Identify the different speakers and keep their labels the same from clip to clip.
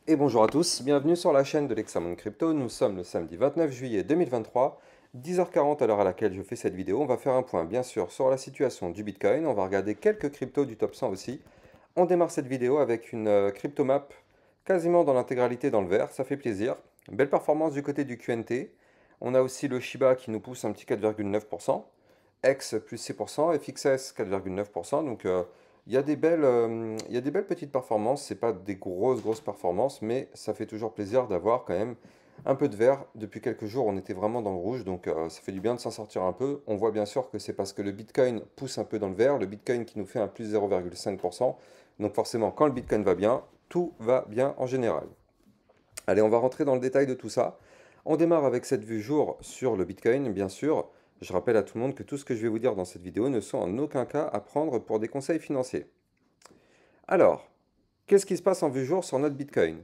Speaker 1: Et bonjour à tous, bienvenue sur la chaîne de l'Hexamone Crypto. Nous sommes le samedi 29 juillet 2023, 10h40 à l'heure à laquelle je fais cette vidéo. On va faire un point bien sûr sur la situation du Bitcoin, on va regarder quelques cryptos du top 100 aussi. On démarre cette vidéo avec une crypto map quasiment dans l'intégralité dans le vert, ça fait plaisir. Belle performance du côté du QNT. On a aussi le Shiba qui nous pousse un petit 4,9%, X plus 6%, FXS 4,9%, donc il y a des belles petites performances, c'est pas des grosses performances, mais ça fait toujours plaisir d'avoir quand même un peu de vert. Depuis quelques jours, on était vraiment dans le rouge, donc ça fait du bien de s'en sortir un peu. On voit bien sûr que c'est parce que le Bitcoin pousse un peu dans le vert, le Bitcoin qui nous fait un plus 0,5%. Donc forcément, quand le Bitcoin va bien, tout va bien en général. Allez, on va rentrer dans le détail de tout ça. On démarre avec cette vue jour sur le Bitcoin, bien sûr. Je rappelle à tout le monde que tout ce que je vais vous dire dans cette vidéo ne sont en aucun cas à prendre pour des conseils financiers. Alors, qu'est-ce qui se passe en vue jour sur notre Bitcoin?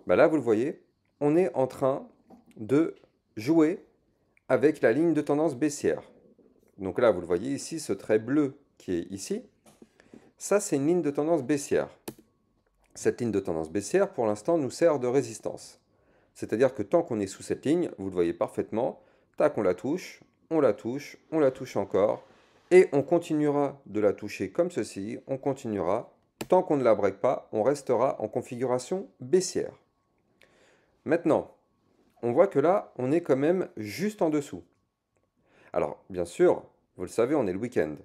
Speaker 1: Là, vous le voyez, on est en train de jouer avec la ligne de tendance baissière. Donc là, vous le voyez ici, ce trait bleu qui est ici, ça c'est une ligne de tendance baissière. Cette ligne de tendance baissière, pour l'instant, nous sert de résistance. C'est-à-dire que tant qu'on est sous cette ligne, vous le voyez parfaitement, tac, on la touche, on la touche, on la touche encore, et on continuera de la toucher comme ceci, on continuera, tant qu'on ne la break pas, on restera en configuration baissière. Maintenant, on voit que là, on est quand même juste en dessous. Alors, bien sûr, vous le savez, on est le week-end.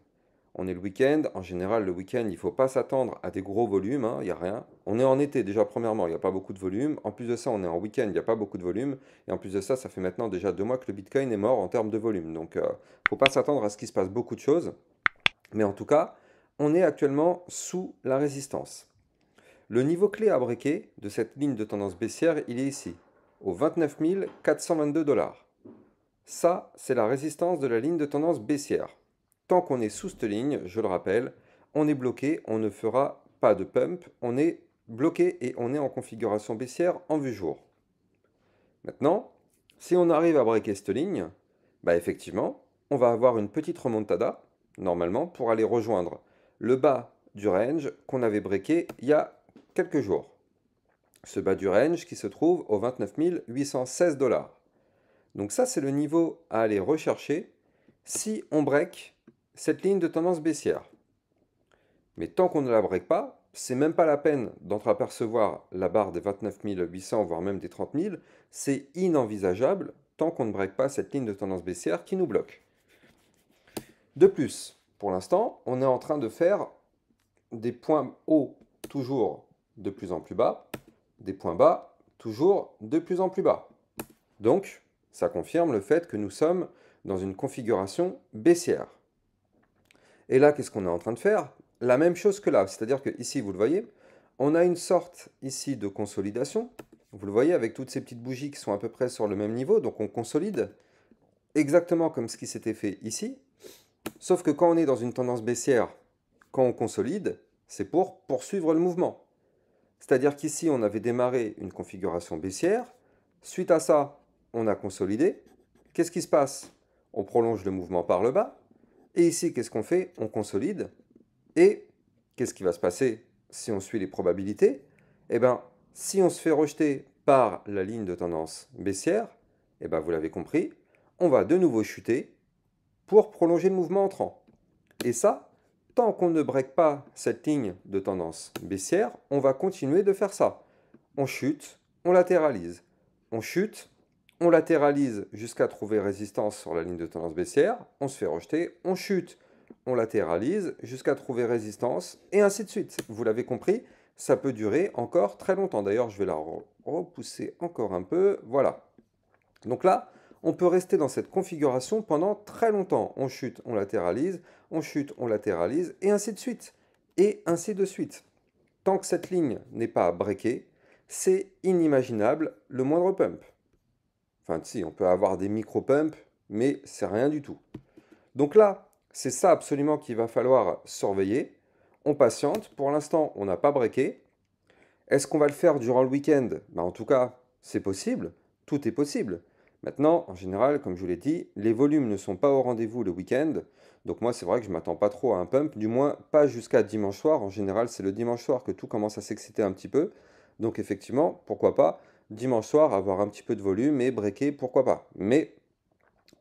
Speaker 1: On est le week-end, en général, le week-end, il ne faut pas s'attendre à des gros volumes, hein, il n'y a rien. On est en été, déjà, premièrement, il n'y a pas beaucoup de volume. En plus de ça, on est en week-end, il n'y a pas beaucoup de volume. Et en plus de ça, ça fait maintenant déjà 2 mois que le Bitcoin est mort en termes de volume. Donc, il ne faut pas s'attendre à ce qu'il se passe beaucoup de choses. Mais en tout cas, on est actuellement sous la résistance. Le niveau clé à breaker de cette ligne de tendance baissière, il est ici, au 29 422 $. Ça, c'est la résistance de la ligne de tendance baissière. Tant qu'on est sous cette ligne, je le rappelle, on est bloqué, on ne fera pas de pump, on est bloqué et on est en configuration baissière en vue jour. Maintenant, si on arrive à breaker cette ligne, effectivement, on va avoir une petite remontada, normalement, pour aller rejoindre le bas du range qu'on avait breaké il y a quelques jours. Ce bas du range qui se trouve au 29 816 $. Donc ça, c'est le niveau à aller rechercher si on break cette ligne de tendance baissière. Mais tant qu'on ne la break pas, c'est même pas la peine d'entreapercevoir la barre des 29 800, voire même des 30 000. C'est inenvisageable tant qu'on ne break pas cette ligne de tendance baissière qui nous bloque. De plus, pour l'instant, on est en train de faire des points hauts toujours de plus en plus bas, des points bas toujours de plus en plus bas. Donc, ça confirme le fait que nous sommes dans une configuration baissière. Et là, qu'est-ce qu'on est en train de faire? La même chose que là, c'est-à-dire que ici, vous le voyez, on a une sorte ici de consolidation. Vous le voyez avec toutes ces petites bougies qui sont à peu près sur le même niveau, donc on consolide exactement comme ce qui s'était fait ici. Sauf que quand on est dans une tendance baissière, quand on consolide, c'est pour poursuivre le mouvement. C'est-à-dire qu'ici, on avait démarré une configuration baissière. Suite à ça, on a consolidé. Qu'est-ce qui se passe? On prolonge le mouvement par le bas. Et ici, qu'est-ce qu'on fait? On consolide. Et qu'est-ce qui va se passer si on suit les probabilités? Eh bien, si on se fait rejeter par la ligne de tendance baissière, eh bien, vous l'avez compris, on va de nouveau chuter pour prolonger le mouvement entrant. Et ça, tant qu'on ne break pas cette ligne de tendance baissière, on va continuer de faire ça. On chute, on latéralise. On chute, on latéralise jusqu'à trouver résistance sur la ligne de tendance baissière, on se fait rejeter, on chute, on latéralise jusqu'à trouver résistance, et ainsi de suite. Vous l'avez compris, ça peut durer encore très longtemps. D'ailleurs, je vais la repousser encore un peu. Voilà. Donc là, on peut rester dans cette configuration pendant très longtemps. On chute, on latéralise, on chute, on latéralise, et ainsi de suite. Et ainsi de suite. Tant que cette ligne n'est pas breakée, c'est inimaginable le moindre pump. Enfin, si, on peut avoir des micro-pumps, mais c'est rien du tout. Donc là, c'est ça absolument qu'il va falloir surveiller. On patiente. Pour l'instant, on n'a pas breaké. Est-ce qu'on va le faire durant le week-end? En tout cas, c'est possible. Tout est possible. Maintenant, en général, comme je vous l'ai dit, les volumes ne sont pas au rendez-vous le week-end. Donc moi, c'est vrai que je ne m'attends pas trop à un pump, du moins pas jusqu'à dimanche soir. En général, c'est le dimanche soir que tout commence à s'exciter un petit peu. Donc effectivement, pourquoi pas, dimanche soir, avoir un petit peu de volume et breaker, pourquoi pas. Mais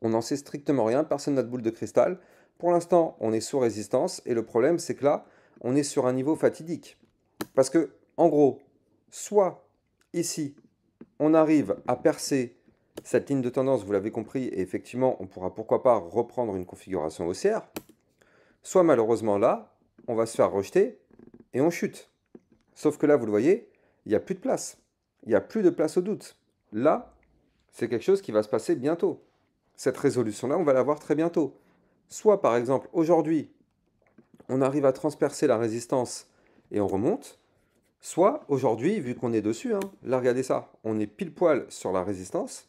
Speaker 1: on n'en sait strictement rien, personne n'a de boule de cristal. Pour l'instant, on est sous résistance et le problème, c'est que là, on est sur un niveau fatidique. Parce que, en gros, soit ici, on arrive à percer cette ligne de tendance, vous l'avez compris, et effectivement, on pourra pourquoi pas reprendre une configuration haussière, soit malheureusement là, on va se faire rejeter et on chute. Sauf que là, vous le voyez, il n'y a plus de place. Il n'y a plus de place au doute. Là, c'est quelque chose qui va se passer bientôt. Cette résolution-là, on va la voir très bientôt. Soit, par exemple, aujourd'hui, on arrive à transpercer la résistance et on remonte. Soit, aujourd'hui, vu qu'on est dessus, hein, là, regardez ça, on est pile poil sur la résistance.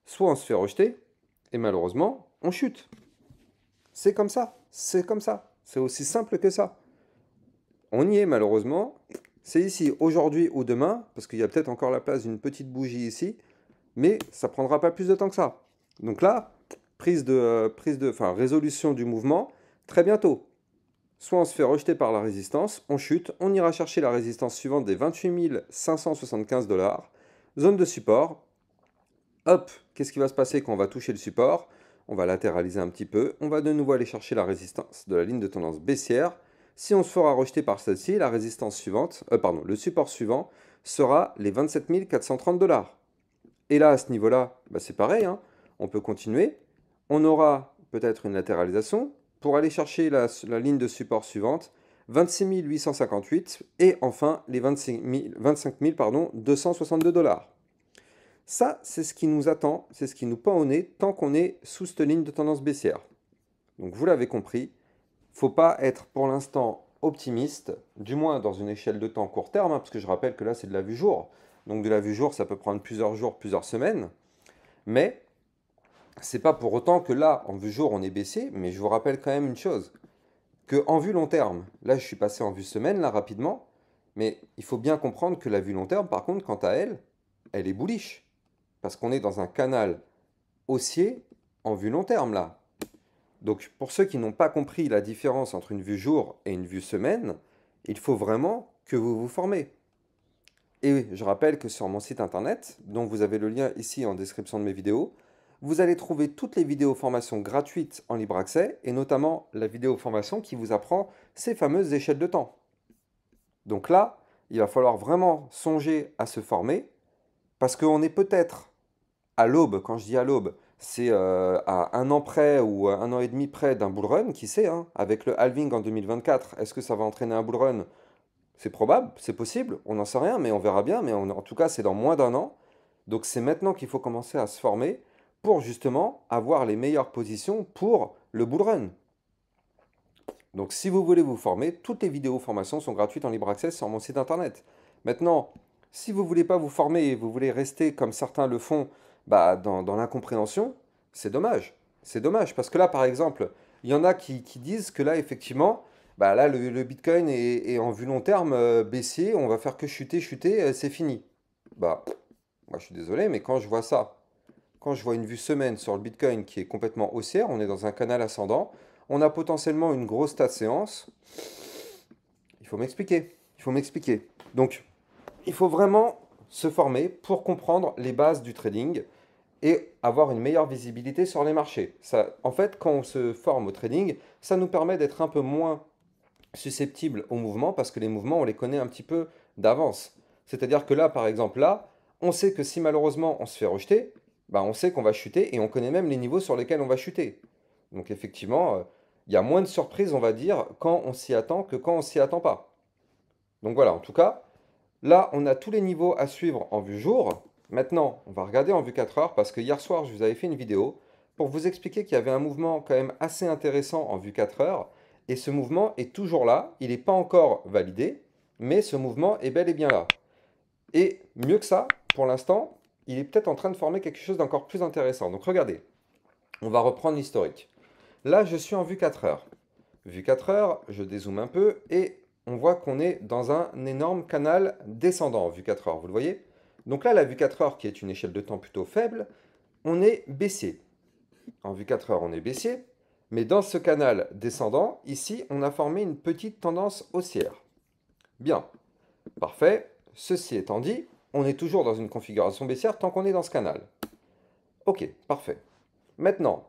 Speaker 1: Soit on se fait rejeter et malheureusement, on chute. C'est comme ça. C'est comme ça. C'est aussi simple que ça. On y est malheureusement. C'est ici, aujourd'hui ou demain, parce qu'il y a peut-être encore la place d'une petite bougie ici, mais ça ne prendra pas plus de temps que ça. Donc là, résolution du mouvement, très bientôt. Soit on se fait rejeter par la résistance, on chute, on ira chercher la résistance suivante des 28 575 $. Zone de support. Hop, qu'est-ce qui va se passer quand on va toucher le support? On va latéraliser un petit peu, on va de nouveau aller chercher la résistance de la ligne de tendance baissière. Si on se fera rejeter par celle-ci, la résistance suivante, le support suivant sera les 27 430 $. Et là, à ce niveau-là, c'est pareil, hein, on peut continuer. On aura peut-être une latéralisation pour aller chercher la ligne de support suivante, 26 858, et enfin les 25 262 $. Ça, c'est ce qui nous attend, c'est ce qui nous pend au nez tant qu'on est sous cette ligne de tendance baissière. Donc vous l'avez compris, il ne faut pas être pour l'instant optimiste, du moins dans une échelle de temps court terme, hein, parce que je rappelle que là c'est de la vue jour. Donc de la vue jour, ça peut prendre plusieurs jours, plusieurs semaines. Mais c'est pas pour autant que là, en vue jour, on est baissé. Mais je vous rappelle quand même une chose, que en vue long terme, là je suis passé en vue semaine, là rapidement, mais il faut bien comprendre que la vue long terme, par contre, quant à elle, elle est bullish. Parce qu'on est dans un canal haussier en vue long terme là. Donc pour ceux qui n'ont pas compris la différence entre une vue jour et une vue semaine, il faut vraiment que vous vous formez. Et je rappelle que sur mon site internet, dont vous avez le lien ici en description de mes vidéos, vous allez trouver toutes les vidéos formations gratuites en libre accès, et notamment la vidéo formation qui vous apprend ces fameuses échelles de temps. Donc là, il va falloir vraiment songer à se former, parce qu'on est peut-être à l'aube. Quand je dis à l'aube, c'est à un an près ou un an et demi près d'un bull run, qui sait, hein, avec le halving en 2024, est-ce que ça va entraîner un bull run? C'est probable, c'est possible, on n'en sait rien, mais on verra bien, mais en tout cas c'est dans moins d'un an. Donc c'est maintenant qu'il faut commencer à se former pour justement avoir les meilleures positions pour le bull run. Donc si vous voulez vous former, toutes les vidéos formations sont gratuites en libre accès sur mon site internet. Maintenant, si vous ne voulez pas vous former et vous voulez rester comme certains le font dans l'incompréhension, c'est dommage. C'est dommage parce que là, par exemple, il y en a qui disent que là, effectivement, là, le Bitcoin est en vue long terme baissier, on va faire que chuter, chuter, c'est fini. Moi, je suis désolé, mais quand je vois ça, quand je vois une vue semaine sur le Bitcoin qui est complètement haussière, on est dans un canal ascendant, on a potentiellement une grosse tas de séances. Il faut m'expliquer. Il faut m'expliquer. Donc, il faut vraiment se former pour comprendre les bases du trading et avoir une meilleure visibilité sur les marchés. Ça, en fait, quand on se forme au trading, ça nous permet d'être un peu moins susceptible aux mouvements parce que les mouvements, on les connaît un petit peu d'avance. C'est-à-dire que là, par exemple, là, on sait que si malheureusement on se fait rejeter, on sait qu'on va chuter et on connaît même les niveaux sur lesquels on va chuter. Donc effectivement, il y a moins de surprises, on va dire, quand on s'y attend que quand on s'y attend pas. Donc voilà, en tout cas, là, on a tous les niveaux à suivre en vue jour. Maintenant, on va regarder en vue 4 heures parce que hier soir, je vous avais fait une vidéo pour vous expliquer qu'il y avait un mouvement quand même assez intéressant en vue 4 heures. Et ce mouvement est toujours là, il n'est pas encore validé, mais ce mouvement est bel et bien là. Et mieux que ça, pour l'instant, il est peut-être en train de former quelque chose d'encore plus intéressant. Donc regardez, on va reprendre l'historique. Là, je suis en vue 4 heures. Vue 4 heures, je dézoome un peu et on voit qu'on est dans un énorme canal descendant en vue 4 heures, vous le voyez? Donc là, la vue 4 heures, qui est une échelle de temps plutôt faible, on est baissier. En vue 4 heures, on est baissier, mais dans ce canal descendant, ici, on a formé une petite tendance haussière. Bien, parfait. ceci étant dit, on est toujours dans une configuration baissière tant qu'on est dans ce canal. Ok, parfait. Maintenant,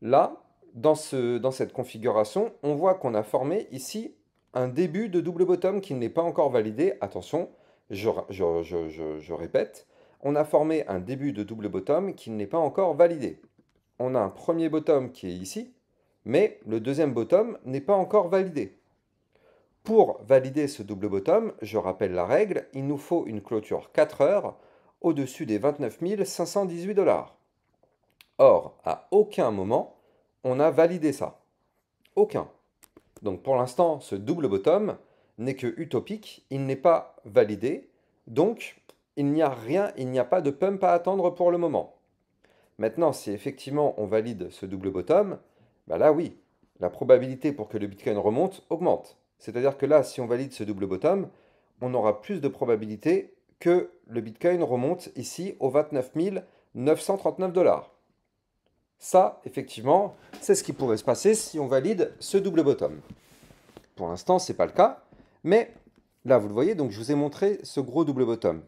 Speaker 1: là, dans cette configuration, on voit qu'on a formé ici un début de double bottom qui n'est pas encore validé. Attention, je répète, on a formé un début de double bottom qui n'est pas encore validé. On a un premier bottom qui est ici, mais le deuxième bottom n'est pas encore validé. Pour valider ce double bottom, je rappelle la règle, il nous faut une clôture 4 heures au-dessus des 29 518 $. Or, à aucun moment, on a validé ça. Aucun. Donc pour l'instant, ce double bottom n'est que utopique, il n'est pas validé, donc il n'y a rien, il n'y a pas de pump à attendre pour le moment. Maintenant, si effectivement on valide ce double bottom, bah là oui, la probabilité pour que le Bitcoin remonte augmente. C'est-à-dire que là, si on valide ce double bottom, on aura plus de probabilité que le Bitcoin remonte ici aux 29 939 $. Ça, effectivement, c'est ce qui pourrait se passer si on valide ce double bottom. Pour l'instant, ce n'est pas le cas, mais là, vous le voyez, donc je vous ai montré ce gros double bottom.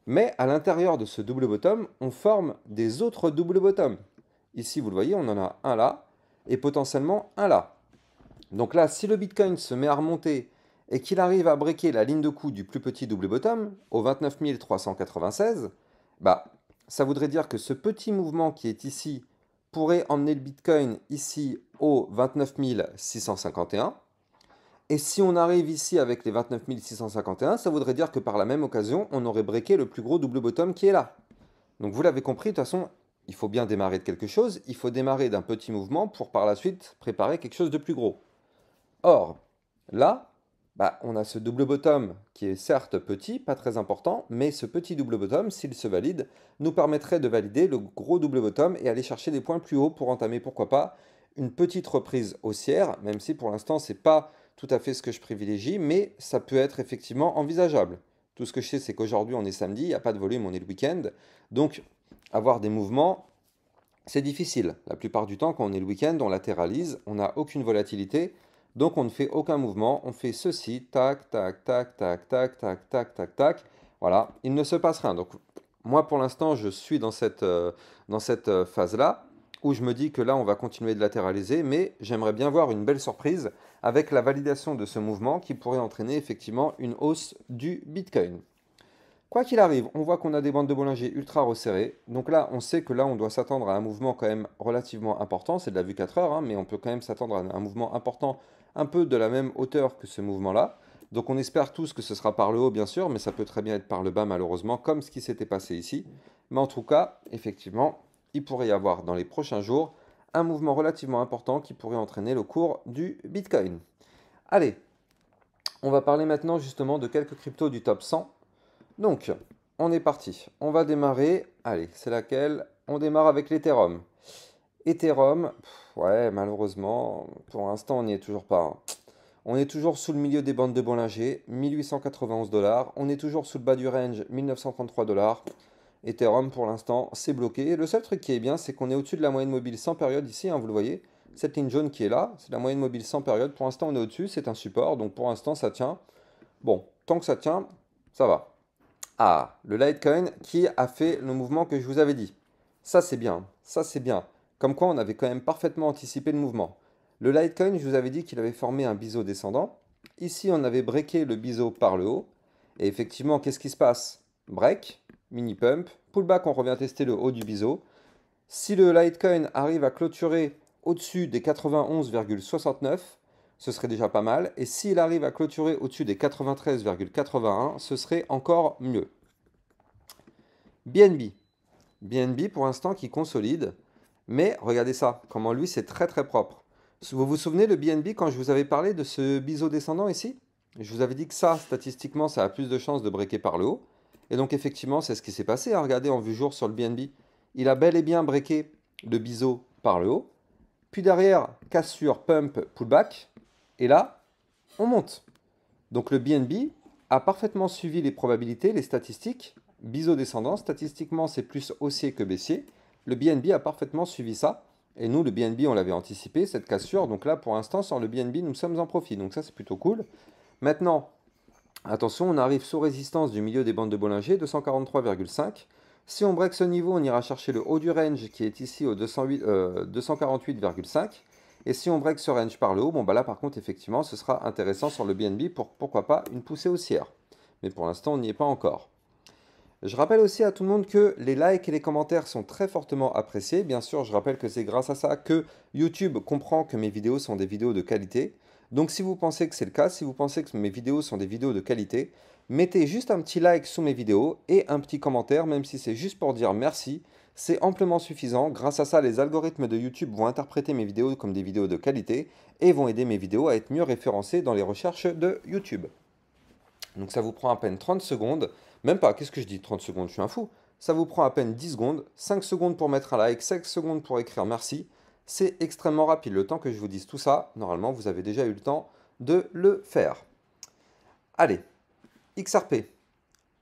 Speaker 1: Mais à l'intérieur de ce double bottom, on forme des autres double bottom. Ici, vous le voyez, on en a un là et potentiellement un là. Donc là, si le Bitcoin se met à remonter et qu'il arrive à breaker la ligne de coup du plus petit double bottom, au 29 396, bah, ça voudrait dire que ce petit mouvement qui est ici pourrait emmener le Bitcoin ici au 29 651. Et si on arrive ici avec les 29 651, ça voudrait dire que par la même occasion, on aurait breaké le plus gros double bottom qui est là. Donc vous l'avez compris, de toute façon, il faut bien démarrer de quelque chose. Il faut démarrer d'un petit mouvement pour par la suite préparer quelque chose de plus gros. Or, là, bah, on a ce double bottom qui est certes petit, pas très important, mais ce petit double bottom, s'il se valide, nous permettrait de valider le gros double bottom et aller chercher des points plus hauts pour entamer, pourquoi pas, une petite reprise haussière, même si pour l'instant, ce n'est pas tout à fait ce que je privilégie, mais ça peut être effectivement envisageable. Tout ce que je sais, c'est qu'aujourd'hui, on est samedi, il n'y a pas de volume, on est le week-end. Donc, avoir des mouvements, c'est difficile. La plupart du temps, quand on est le week-end, on latéralise, on n'a aucune volatilité. Donc on ne fait aucun mouvement, on fait ceci, tac, tac, tac, tac, tac, tac, tac, tac, tac. Voilà, il ne se passe rien. Donc moi pour l'instant je suis dans cette phase-là, où je me dis que là on va continuer de latéraliser, mais j'aimerais bien voir une belle surprise avec la validation de ce mouvement qui pourrait entraîner effectivement une hausse du Bitcoin. Quoi qu'il arrive, on voit qu'on a des bandes de Bollinger ultra resserrées. Donc là, on sait que là, on doit s'attendre à un mouvement quand même relativement important. C'est de la vue 4 heures, hein, mais on peut quand même s'attendre à un mouvement important, un peu de la même hauteur que ce mouvement-là. Donc on espère tous que ce sera par le haut, bien sûr, mais ça peut très bien être par le bas, malheureusement, comme ce qui s'était passé ici. Mais en tout cas, effectivement, il pourrait y avoir dans les prochains jours un mouvement relativement important qui pourrait entraîner le cours du Bitcoin. Allez, on va parler maintenant justement de quelques cryptos du top 100. Donc, on est parti. On va démarrer. Allez, c'est laquelle? On démarre avec l'Ethereum. Ethereum, ouais, malheureusement, pour l'instant, on n'y est toujours pas, hein. On est toujours sous le milieu des bandes de Bollinger, 1891 $. On est toujours sous le bas du range, 1933 $. Ethereum, pour l'instant, c'est bloqué. Le seul truc qui est bien, c'est qu'on est au-dessus de la moyenne mobile sans période ici, hein, vous le voyez. Cette ligne jaune qui est là, c'est la moyenne mobile sans période. Pour l'instant, on est au-dessus, c'est un support. Donc, pour l'instant, ça tient. Bon, tant que ça tient, ça va. Ah, le Litecoin qui a fait le mouvement que je vous avais dit. Ça, c'est bien. Ça, c'est bien. Comme quoi, on avait quand même parfaitement anticipé le mouvement. Le Litecoin, je vous avais dit qu'il avait formé un biseau descendant. Ici, on avait breaké le biseau par le haut. Et effectivement, qu'est-ce qui se passe? Break, mini pump, pullback, on revient tester le haut du biseau. Si le Litecoin arrive à clôturer au-dessus des 91,69, ce serait déjà pas mal. Et s'il arrive à clôturer au-dessus des 93,81, ce serait encore mieux. BNB. BNB pour l'instant qui consolide. Mais regardez ça, comment lui c'est très très propre. Vous vous souvenez le BNB quand je vous avais parlé de ce biseau descendant ici? Je vous avais dit que ça, statistiquement, ça a plus de chances de breaker par le haut. Et donc effectivement, c'est ce qui s'est passé. Hein. Regardez en vue jour sur le BNB. Il a bel et bien breaké le biseau par le haut. Puis derrière, cassure, pump, pullback. Et là, on monte. Donc le BNB a parfaitement suivi les probabilités, les statistiques. Biseau descendant, statistiquement, c'est plus haussier que baissier. Le BNB a parfaitement suivi ça. Et nous, le BNB, on l'avait anticipé, cette cassure. Donc là, pour l'instant, sur le BNB, nous sommes en profit. Donc ça, c'est plutôt cool. Maintenant, Attention, on arrive sous résistance du milieu des bandes de Bollinger, 243,5. Si on break ce niveau, on ira chercher le haut du range qui est ici au 248,5. Et si on break ce range par le haut, bon bah là par contre effectivement ce sera intéressant sur le BNB pour pourquoi pas une poussée haussière. Mais pour l'instant on n'y est pas encore. Je rappelle aussi à tout le monde que les likes et les commentaires sont très fortement appréciés. Bien sûr, je rappelle que c'est grâce à ça que YouTube comprend que mes vidéos sont des vidéos de qualité. Donc si vous pensez que c'est le cas, si vous pensez que mes vidéos sont des vidéos de qualité, mettez juste un petit like sous mes vidéos et un petit commentaire, même si c'est juste pour dire merci. C'est amplement suffisant. Grâce à ça, les algorithmes de YouTube vont interpréter mes vidéos comme des vidéos de qualité et vont aider mes vidéos à être mieux référencées dans les recherches de YouTube. Donc ça vous prend à peine 30 secondes, même pas, qu'est-ce que je dis 30 secondes, je suis un fou. Ça vous prend à peine 10 secondes, 5 secondes pour mettre un like, 5 secondes pour écrire merci. C'est extrêmement rapide. Le temps que je vous dise tout ça, normalement vous avez déjà eu le temps de le faire. Allez, XRP.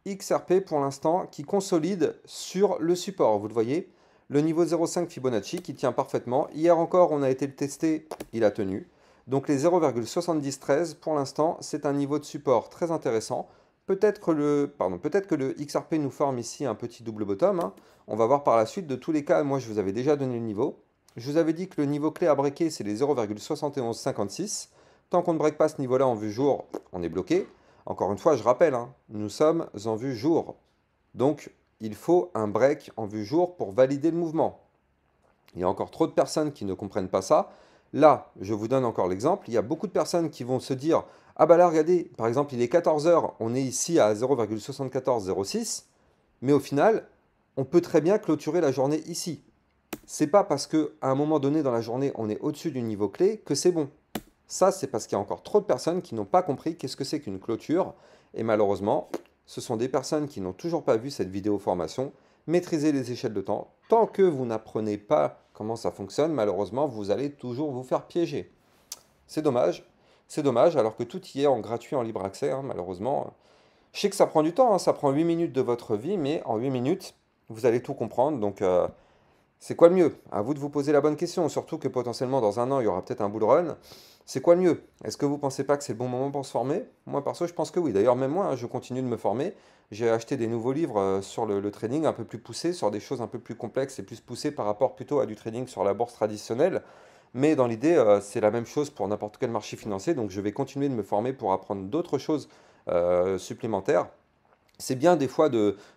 Speaker 1: XRP pour l'instant qui consolide sur le support, vous le voyez. Le niveau 0,5 Fibonacci qui tient parfaitement. Hier encore on a été le tester, il a tenu. Donc les 0,7013 pour l'instant c'est un niveau de support très intéressant. Peut-être que le XRP nous forme ici un petit double bottom, hein. On va voir par la suite. De tous les cas, moi je vous avais déjà donné le niveau. Je vous avais dit que le niveau clé à breaker c'est les 0,7156. Tant qu'on ne break pas ce niveau-là en vue jour, on est bloqué. Encore une fois, je rappelle, hein, nous sommes en vue jour. Donc, il faut un break en vue jour pour valider le mouvement. Il y a encore trop de personnes qui ne comprennent pas ça. Là, je vous donne encore l'exemple. Il y a beaucoup de personnes qui vont se dire « Ah bah là, regardez, par exemple, il est 14 heures, on est ici à 0,7406. Mais au final, on peut très bien clôturer la journée ici. C'est pas parce qu'à un moment donné dans la journée, on est au-dessus du niveau clé que c'est bon. Ça, c'est parce qu'il y a encore trop de personnes qui n'ont pas compris qu'est-ce que c'est qu'une clôture. Et malheureusement, ce sont des personnes qui n'ont toujours pas vu cette vidéo formation. Maîtriser les échelles de temps. Tant que vous n'apprenez pas comment ça fonctionne, malheureusement, vous allez toujours vous faire piéger. C'est dommage. C'est dommage, alors que tout y est en gratuit, en libre accès, hein, malheureusement. Je sais que ça prend du temps, hein, ça prend 8 minutes de votre vie, mais en 8 minutes, vous allez tout comprendre. Donc, c'est quoi le mieux? À vous de vous poser la bonne question, surtout que potentiellement dans un an, il y aura peut-être un bull run. C'est quoi le mieux? Est-ce que vous ne pensez pas que c'est le bon moment pour se former? Moi, perso, je pense que oui. D'ailleurs, même moi, hein, je continue de me former. J'ai acheté des nouveaux livres sur le trading un peu plus poussés, sur des choses un peu plus complexes et plus poussées par rapport plutôt à du trading sur la bourse traditionnelle. Mais dans l'idée, c'est la même chose pour n'importe quel marché financier. Donc, je vais continuer de me former pour apprendre d'autres choses supplémentaires. C'est bien des fois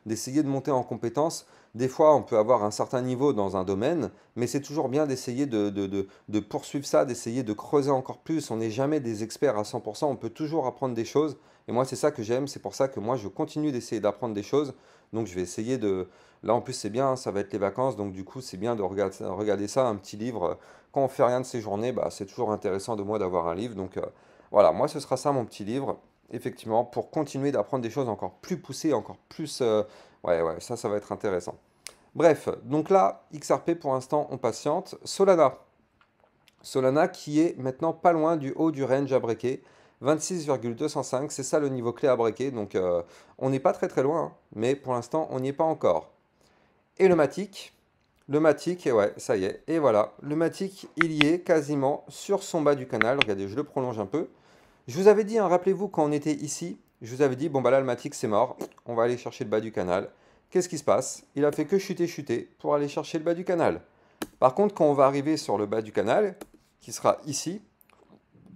Speaker 1: d'essayer de monter en compétences. Des fois, on peut avoir un certain niveau dans un domaine, mais c'est toujours bien d'essayer de poursuivre ça, d'essayer de creuser encore plus. On n'est jamais des experts à 100%, on peut toujours apprendre des choses. Et moi, c'est ça que j'aime, c'est pour ça que moi, je continue d'essayer d'apprendre des choses. Donc, je vais essayer de... Là, en plus, c'est bien, ça va être les vacances, donc du coup, c'est bien de regarder ça, un petit livre. Quand on fait rien de ces journées, bah, c'est toujours intéressant de moi d'avoir un livre. Donc, voilà, moi, ce sera ça, mon petit livre effectivement, pour continuer d'apprendre des choses encore plus poussées, encore plus... ouais, ça va être intéressant. Bref, donc là, XRP pour l'instant, on patiente. Solana. Solana qui est maintenant pas loin du haut du range à breaker. 26,205, c'est ça le niveau clé à breaker. Donc on n'est pas très très loin, hein, mais pour l'instant, on n'y est pas encore. Et le Matic. Le Matic, et ouais, ça y est. Et voilà, le Matic, il y est quasiment sur son bas du canal. Regardez, je le prolonge un peu. Je vous avais dit, hein, rappelez-vous, quand on était ici, je vous avais dit, bon bah là, le Matic, c'est mort. On va aller chercher le bas du canal. Qu'est-ce qui se passe? Il a fait que chuter pour aller chercher le bas du canal. Par contre, quand on va arriver sur le bas du canal, qui sera ici,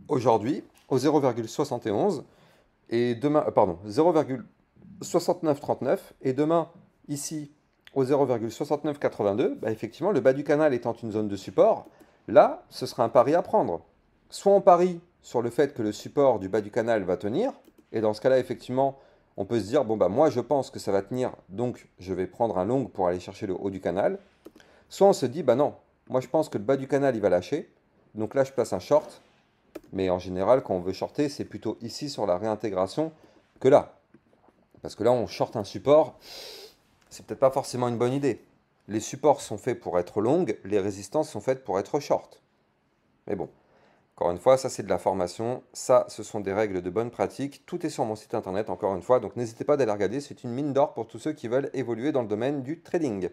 Speaker 1: aujourd'hui, au 0,71, et demain, pardon, 0,6939, et demain, ici, au 0,6982, bah effectivement, le bas du canal étant une zone de support, là, ce sera un pari à prendre. Soit on parie sur le fait que le support du bas du canal va tenir, et dans ce cas-là, effectivement, on peut se dire, bon bah moi je pense que ça va tenir, donc je vais prendre un long pour aller chercher le haut du canal. Soit on se dit, bah non, moi je pense que le bas du canal il va lâcher, donc là je place un short, mais en général quand on veut shorter, c'est plutôt ici sur la réintégration que là. Parce que là on short un support, c'est peut-être pas forcément une bonne idée. Les supports sont faits pour être longues, les résistances sont faites pour être short. Mais bon. Encore une fois, ça c'est de la formation, ça ce sont des règles de bonne pratique, tout est sur mon site internet encore une fois, donc n'hésitez pas d'aller regarder, c'est une mine d'or pour tous ceux qui veulent évoluer dans le domaine du trading.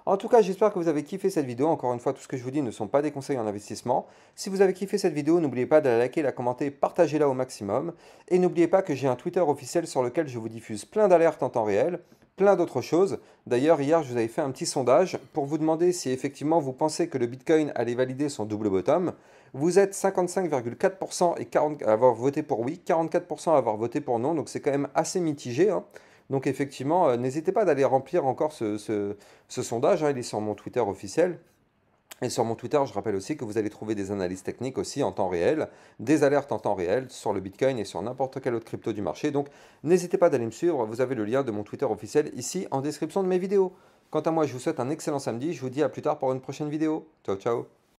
Speaker 1: En tout cas, j'espère que vous avez kiffé cette vidéo. Encore une fois, tout ce que je vous dis ne sont pas des conseils en investissement. Si vous avez kiffé cette vidéo, n'oubliez pas de la liker, la commenter, partagez-la au maximum. Et n'oubliez pas que j'ai un Twitter officiel sur lequel je vous diffuse plein d'alertes en temps réel, plein d'autres choses. D'ailleurs, hier, je vous avais fait un petit sondage pour vous demander si effectivement vous pensez que le Bitcoin allait valider son double bottom. Vous êtes 55,4% et 40 à avoir voté pour oui, 44% à avoir voté pour non, donc c'est quand même assez mitigé, hein. Donc effectivement, n'hésitez pas d'aller remplir encore ce sondage, hein, il est sur mon Twitter officiel. Et sur mon Twitter, je rappelle aussi que vous allez trouver des analyses techniques aussi en temps réel, des alertes en temps réel sur le Bitcoin et sur n'importe quel autre crypto du marché. Donc n'hésitez pas d'aller me suivre, vous avez le lien de mon Twitter officiel ici en description de mes vidéos. Quant à moi, je vous souhaite un excellent samedi, je vous dis à plus tard pour une prochaine vidéo. Ciao ciao.